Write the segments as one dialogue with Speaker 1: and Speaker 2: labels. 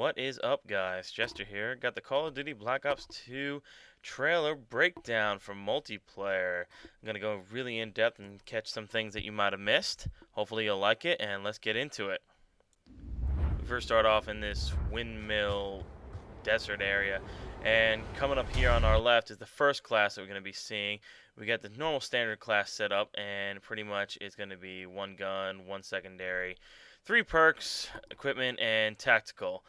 Speaker 1: What is up, guys? Jester here. Got the Call of Duty Black Ops 2 trailer breakdown for multiplayer. I'm going to go really in depth and catch some things that you might have missed. Hopefully you'll like it, and let's get into it. We first start off in this windmill desert area, and coming up here on our left is the first class that we're going to be seeing. We got the normal standard class set up, and pretty much it's going to be one gun, one secondary, 3 perks, equipment, and tactical.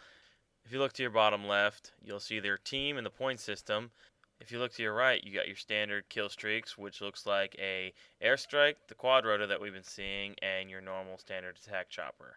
Speaker 1: If you look to your bottom left, you'll see their team and the point system. If you look to your right, you got your standard kill streaks, which looks like a airstrike, the quad rotor that we've been seeing, and your normal standard attack chopper.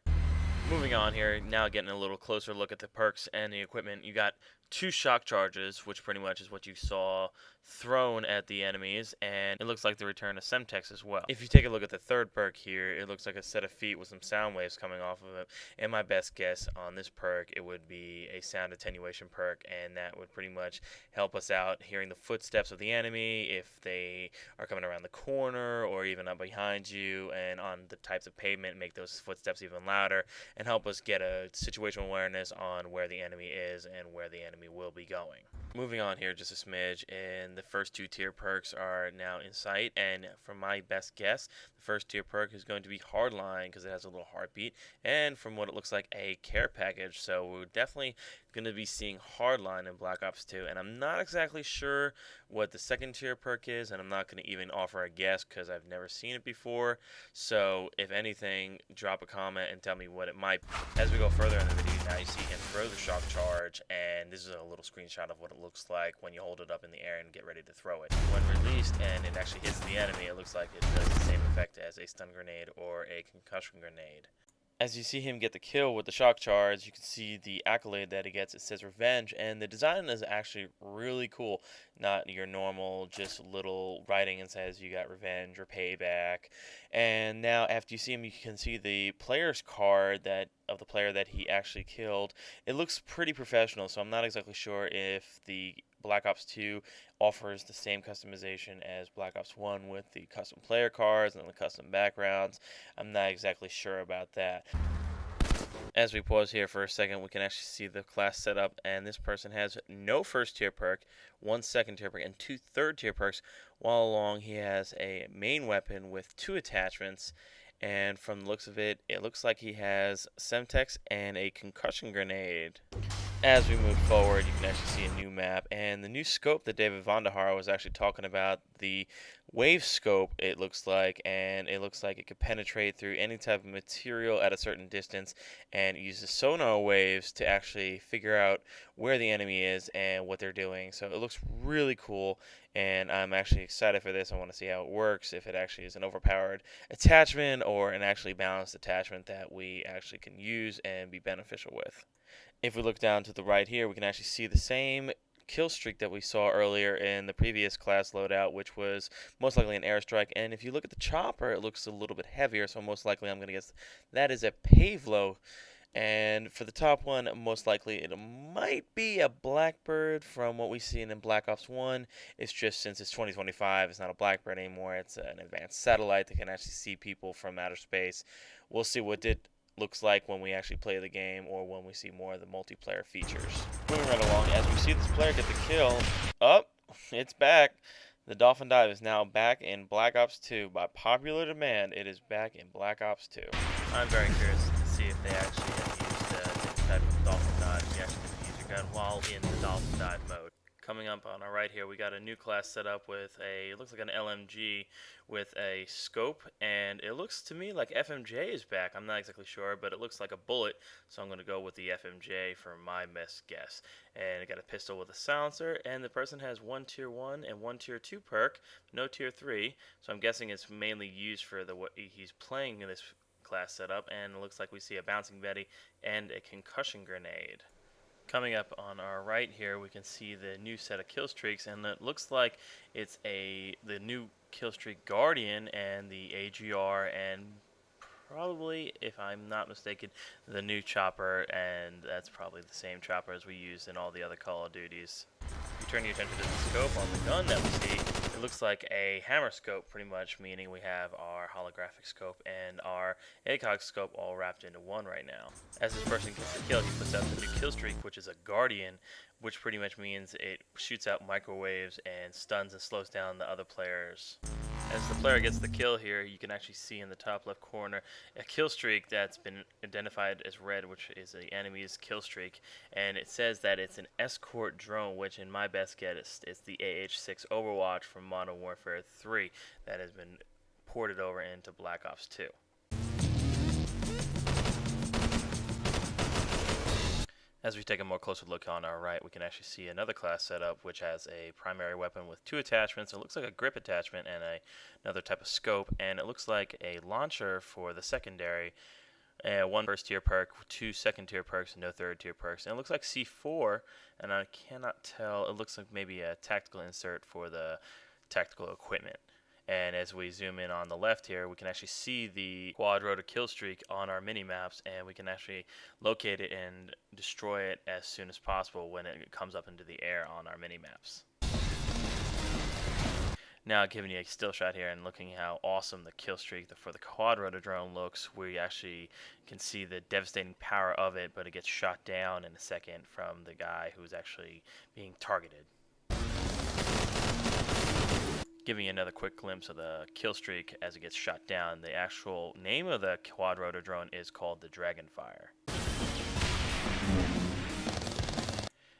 Speaker 1: Moving on here, now getting a little closer look at the perks and the equipment. You got 2 shock charges, which pretty much is what you saw thrown at the enemies, and it looks like the return of Semtex as well. If you take a look at the third perk here, it looks like a set of feet with some sound waves coming off of it, and my best guess on this perk, it would be a sound attenuation perk, and that would pretty much help us out hearing the footsteps of the enemy if they are coming around the corner or even up behind you, and on the types of pavement, make those footsteps even louder and help us get a situational awareness on where the enemy is and where the enemy will be going. Moving on here just a smidge, and the first 2 tier perks are now in sight, and from my best guess, the first tier perk is going to be Hardline because it has a little heartbeat, and from what it looks like, a care package. So we're definitely going to be seeing Hardline in Black Ops 2, and I'm not exactly sure what the second tier perk is, and I'm not going to even offer a guess because I've never seen it before. So if anything, drop a comment and tell me what it might be. As we go further in the video, now you see him throw the shock charge, and this is a little screenshot of what it looks like when you hold it up in the air and get ready to throw it. When released and it actually hits the enemy, it looks like it does the same effect as a stun grenade or a concussion grenade. As you see him get the kill with the shock charge, you can see the accolade that he gets. It says Revenge, and the design is actually really cool. Not your normal just little writing and says you got revenge or payback. And now after you see him, you can see the player's card of the player that he actually killed. It looks pretty professional, so I'm not exactly sure if the Black Ops 2 offers the same customization as Black Ops 1 with the custom player cards and the custom backgrounds. I'm not exactly sure about that. As we pause here for a second, we can actually see the class setup, and this person has no first tier perk, 1 second tier perk, and 2 third tier perks. While along, he has a main weapon with 2 attachments, and from the looks of it, it looks like he has Semtex and a concussion grenade. As we move forward, you can actually see a new map and the new scope that David Vonderhaar was actually talking about, the wave scope, it looks like, and it looks like it could penetrate through any type of material at a certain distance and uses sonar waves to actually figure out where the enemy is and what they're doing. So it looks really cool, and I'm actually excited for this. I want to see how it works, if it actually is an overpowered attachment or an actually balanced attachment that we actually can use and be beneficial with. If we look down to the right here, we can actually see the same kill streak that we saw earlier in the previous class loadout, which was most likely an airstrike. And if you look at the chopper, it looks a little bit heavier, so most likely I'm going to guess that is a Pavlo. And for the top one, most likely it might be a Blackbird from what we've seen in Black Ops 1. It's just since it's 2025, it's not a Blackbird anymore. It's an advanced satellite that can actually see people from outer space. We'll see what it looks like when we actually play the game or when we see more of the multiplayer features. Moving right along, as we see this player get the kill, it's back. The Dolphin Dive is now back in Black Ops 2. By popular demand, it is back in Black Ops 2. I'm very curious to see if they actually have used this type of Dolphin Dive. You actually get to use your gun while in the Dolphin Dive mode. Coming up on our right here, we got a new class set up with it looks like an LMG with a scope, and it looks to me like FMJ is back. I'm not exactly sure, but it looks like a bullet, so I'm going to go with the FMJ for my best guess. And it got a pistol with a silencer, and the person has 1 tier 1 and 1 tier 2 perk, no tier 3, so I'm guessing it's mainly used for what he's playing in this class setup, and it looks like we see a bouncing Betty and a concussion grenade. Coming up on our right here, we can see the new set of kill streaks, and it looks like it's the new kill streak Guardian and the AGR, and probably, if I'm not mistaken, the new chopper, and that's probably the same chopper as we used in all the other Call of Duties. If you turn your attention to the scope on the gun that we see, it It looks like a hammer scope, pretty much, meaning we have our holographic scope and our ACOG scope all wrapped into one right now. As this person gets the kill, he puts out the new kill streak, which is a guardian, which pretty much means it shoots out microwaves and stuns and slows down the other players. As the player gets the kill here, you can actually see in the top left corner a kill streak that's been identified as red, which is the enemy's kill streak, and it says that it's an escort drone, which in my best guess is the AH-6 Overwatch from Modern Warfare 3 that has been ported over into Black Ops 2. As we take a more closer look on our right, we can actually see another class setup which has a primary weapon with 2 attachments. It looks like a grip attachment and another type of scope, and it looks like a launcher for the secondary. 1 first tier perk, 2 second tier perks, and no third tier perks. And it looks like C4, and I cannot tell. It looks like maybe a tactical insert for the tactical equipment. And as we zoom in on the left here, we can actually see the quad rotor kill streak on our mini maps, and we can actually locate it and destroy it as soon as possible when it comes up into the air on our mini maps. Now, giving you a still shot here and looking how awesome the kill streak for the quad rotor drone looks, we actually can see the devastating power of it, but it gets shot down in a second from the guy who's actually being targeted. Giving you another quick glimpse of the kill streak as it gets shot down. The actual name of the quad rotor drone is called the Dragonfire.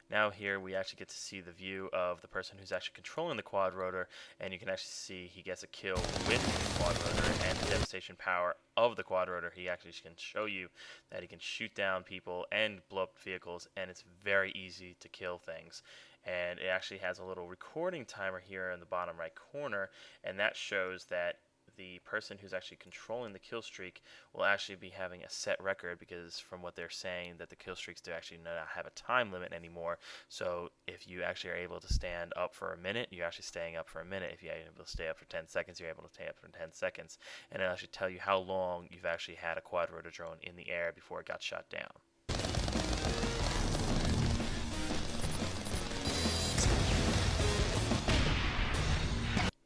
Speaker 1: Now here we actually get to see the view of the person who's actually controlling the quad rotor, and you can actually see he gets a kill with the quad rotor and the devastation power of the quad rotor. He actually can show you that he can shoot down people and blow up vehicles, and it's very easy to kill things. And it actually has a little recording timer here in the bottom right corner, and that shows that the person who's actually controlling the kill streak will actually be having a set record, because from what they're saying that the kill streaks do actually not have a time limit anymore. So if you actually are able to stand up for a minute, you're actually staying up for a minute. If you're able to stay up for 10 seconds, you're able to stay up for 10 seconds. And it'll actually tell you how long you've actually had a quad rotor drone in the air before it got shot down.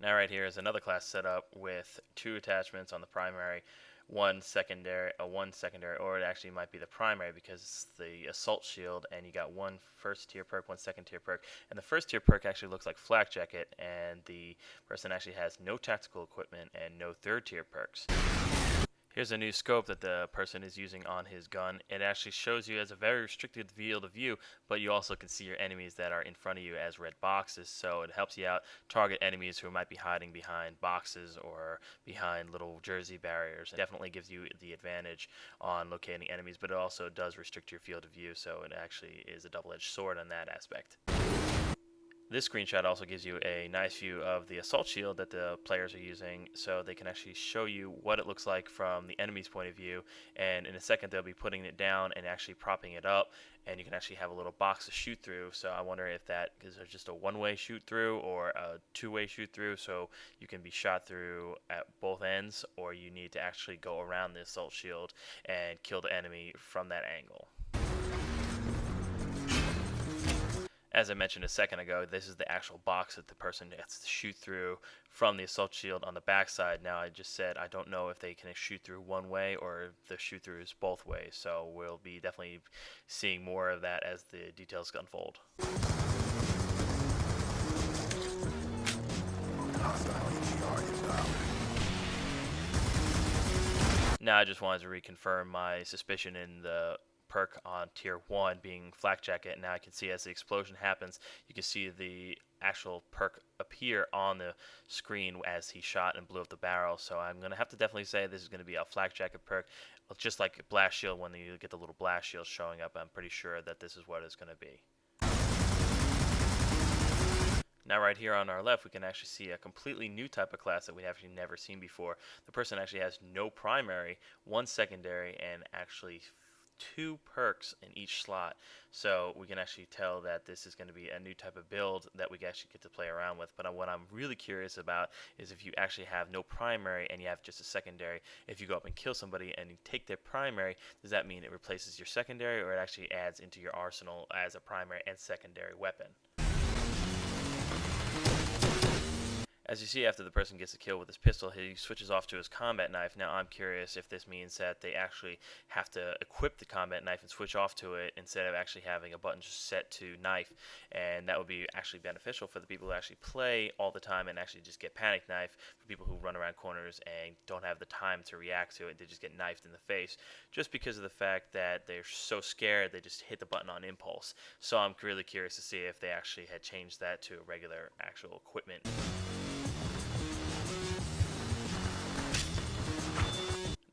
Speaker 1: Now right here is another class setup with 2 attachments on the primary, one secondary, or it actually might be the primary because it's the assault shield, and you got 1 first tier perk, 1 second tier perk, and the first tier perk actually looks like flak jacket, and the person actually has no tactical equipment and no third tier perks. Here's a new scope that the person is using on his gun. It actually shows you as a very restricted field of view, but you also can see your enemies that are in front of you as red boxes, so it helps you out target enemies who might be hiding behind boxes or behind little jersey barriers. It definitely gives you the advantage on locating enemies, but it also does restrict your field of view, so it actually is a double-edged sword on that aspect. This screenshot also gives you a nice view of the assault shield that the players are using, so they can actually show you what it looks like from the enemy's point of view, and in a second they'll be putting it down and actually propping it up, and you can actually have a little box to shoot through. So I wonder if that is just a one-way shoot through or a two-way shoot through, so you can be shot through at both ends, or you need to actually go around the assault shield and kill the enemy from that angle. As I mentioned a second ago, this is the actual box that the person gets to shoot through from the assault shield on the backside. Now, I just said I don't know if they can shoot through one way or if the shoot through is both ways, so we'll be definitely seeing more of that as the details unfold. Now, I just wanted to reconfirm my suspicion in the perk on tier 1 being flak jacket. Now I can see as the explosion happens, you can see the actual perk appear on the screen as he shot and blew up the barrel. So I'm going to have to definitely say this is going to be a flak jacket perk, just like blast shield. When you get the little blast shield showing up, I'm pretty sure that this is what it's going to be. Now right here on our left, we can actually see a completely new type of class that we've actually never seen before. The person actually has no primary, 1 secondary, and actually 2 perks in each slot, so we can actually tell that this is going to be a new type of build that we actually get to play around with. But what I'm really curious about is if you actually have no primary and you have just a secondary, if you go up and kill somebody and you take their primary, does that mean it replaces your secondary, or it actually adds into your arsenal as a primary and secondary weapon? As you see, after the person gets a kill with his pistol, he switches off to his combat knife. Now, I'm curious if this means that they actually have to equip the combat knife and switch off to it instead of actually having a button just set to knife. And that would be actually beneficial for the people who actually play all the time and actually just get panic knife. For people who run around corners and don't have the time to react to it, they just get knifed in the face just because of the fact that they're so scared they just hit the button on impulse. So I'm really curious to see if they actually had changed that to a regular actual equipment.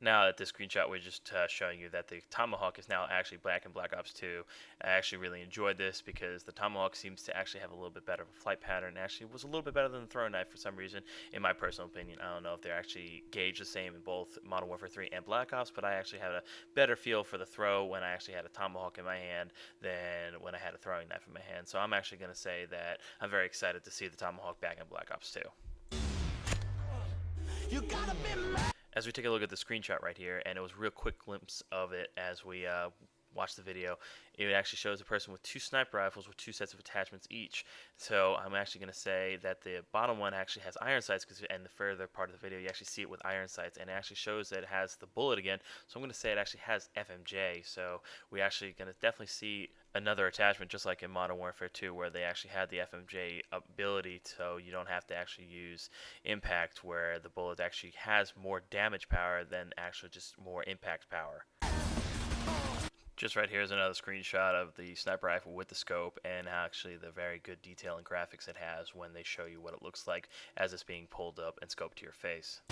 Speaker 1: Now at this screenshot, we're just showing you that the Tomahawk is now actually back in Black Ops 2. I actually really enjoyed this because the Tomahawk seems to actually have a little bit better of a flight pattern. Actually was a little bit better than the throwing knife for some reason, in my personal opinion. I don't know if they're actually gauged the same in both Modern Warfare 3 and Black Ops, but I actually had a better feel for the throw when I actually had a Tomahawk in my hand than when I had a throwing knife in my hand. So I'm actually going to say that I'm very excited to see the Tomahawk back in Black Ops 2. You gotta be mad. As we take a look at the screenshot right here, and it was a real quick glimpse of it as we watch the video, it actually shows a person with 2 sniper rifles with 2 sets of attachments each. So I'm actually going to say that the bottom one actually has iron sights, and the further part of the video you actually see it with iron sights, and it actually shows that it has the bullet again. So I'm going to say it actually has FMJ. So we actually going to definitely see another attachment just like in Modern Warfare 2 where they actually had the FMJ ability, so you don't have to actually use impact, where the bullet actually has more damage power than actually just more impact power. Just right here is another screenshot of the sniper rifle with the scope, and actually the very good detail and graphics it has when they show you what it looks like as it's being pulled up and scoped to your face.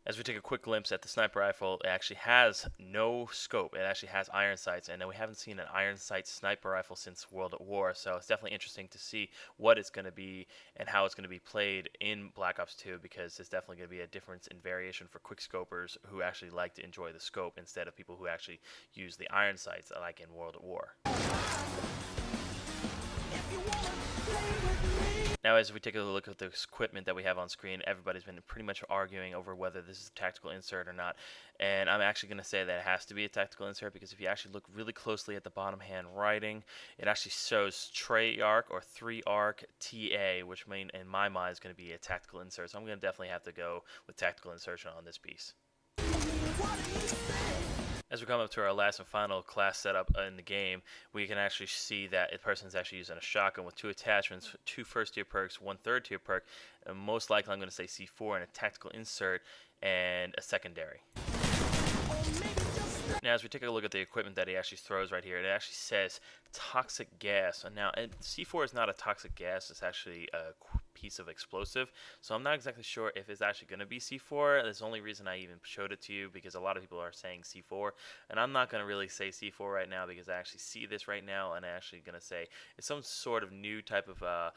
Speaker 1: As we take a quick glimpse at the sniper rifle, it actually has no scope. It actually has iron sights, and we haven't seen an iron sight sniper rifle since World at War, so it's definitely interesting to see what it's going to be and how it's going to be played in Black Ops 2, because there's definitely going to be a difference in variation for quick scopers who actually like to enjoy the scope instead of people who actually use the iron sights like in World at War. Now, as we take a look at the equipment that we have on screen, everybody's been pretty much arguing over whether this is a tactical insert or not. And I'm actually going to say that it has to be a tactical insert, because if you actually look really closely at the bottom hand writing, it actually shows Treyarch or 3Arch TA, which in my mind is going to be a tactical insert. So I'm going to definitely have to go with tactical insertion on this piece. As we come up to our last and final class setup in the game, we can actually see that a person is actually using a shotgun with 2 attachments, 2 first-tier perks, 1 third-tier perk, and most likely I'm going to say C4 and a tactical insert and a secondary. Now, as we take a look at the equipment that he actually throws right here, it actually says toxic gas. And now, C4 is not a toxic gas, it's actually a piece of explosive, so I'm not exactly sure if it's actually going to be C4. That's the only reason I even showed it to you, because a lot of people are saying C4, and I'm not going to really say C4 right now because I actually see this right now, and I'm actually going to say it's some sort of new type of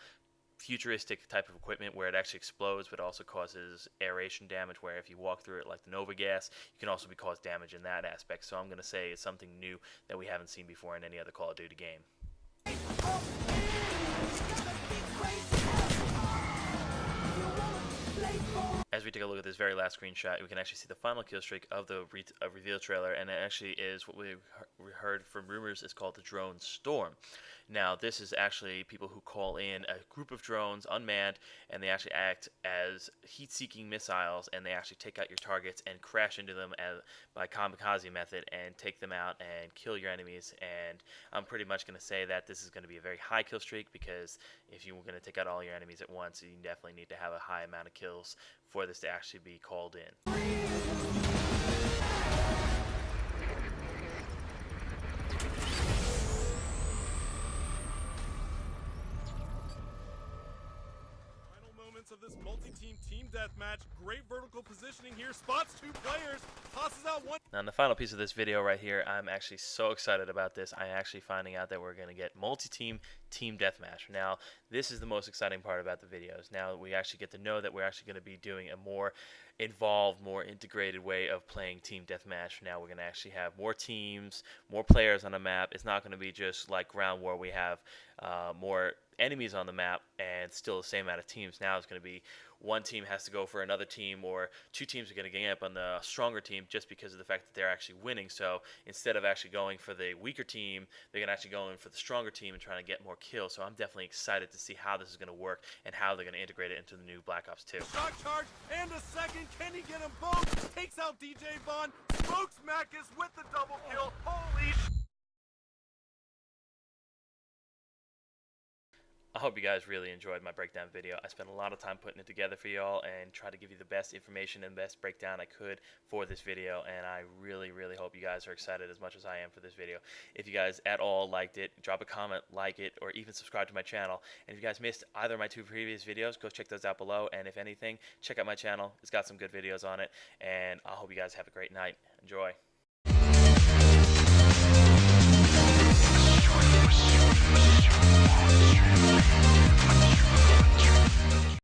Speaker 1: futuristic type of equipment where it actually explodes but also causes aeration damage, where if you walk through it like the Nova gas, you can also be caused damage in that aspect. So I'm going to say it's something new that we haven't seen before in any other Call of Duty game. As we take a look at this very last screenshot, we can actually see the final kill streak of the reveal trailer, and it actually is what we heard from rumors is called the Drone Storm. Now, this is actually people who call in a group of drones unmanned, and they actually act as heat-seeking missiles, and they actually take out your targets and crash into them by kamikaze method and take them out and kill your enemies. And I'm pretty much going to say that this is going to be a very high kill streak, because if you're going to take out all your enemies at once, you definitely need to have a high amount of kills for this to actually be called in.
Speaker 2: Of this multi-team team deathmatch. Great vertical positioning here. Spots 2 players. Tosses out 1.
Speaker 1: Now, in the final piece of this video right here, I'm actually so excited about this. I'm actually finding out that we're going to get multi-team team deathmatch. Now, this is the most exciting part about the videos. Now, we actually get to know that we're actually going to be doing a more involved, more integrated way of playing team deathmatch. Now, we're going to actually have more teams, more players on the map. It's not going to be just like Ground War. We have more enemies on the map and still the same amount of teams. Now it's going to be one team has to go for another team, or 2 teams are going to gang up on the stronger team just because of the fact that they're actually winning. So instead of actually going for the weaker team, they're going to actually go in for the stronger team and trying to get more kill, so I'm definitely excited to see how this is going to work and how they're going to integrate it into the new Black Ops 2.
Speaker 2: Shock charge and a second. Can he get them both? Takes out DJ Bond. Smokes Macus with the double kill. Holy sh!
Speaker 1: I hope you guys really enjoyed my breakdown video. I spent a lot of time putting it together for y'all and try to give you the best information and best breakdown I could for this video, and I really hope you guys are excited as much as I am for this video. If you guys at all liked it, drop a comment, like it, or even subscribe to my channel. And if you guys missed either of my 2 previous videos, go check those out below, and if anything, check out my channel. It's got some good videos on it, and I hope you guys have a great night. Enjoy.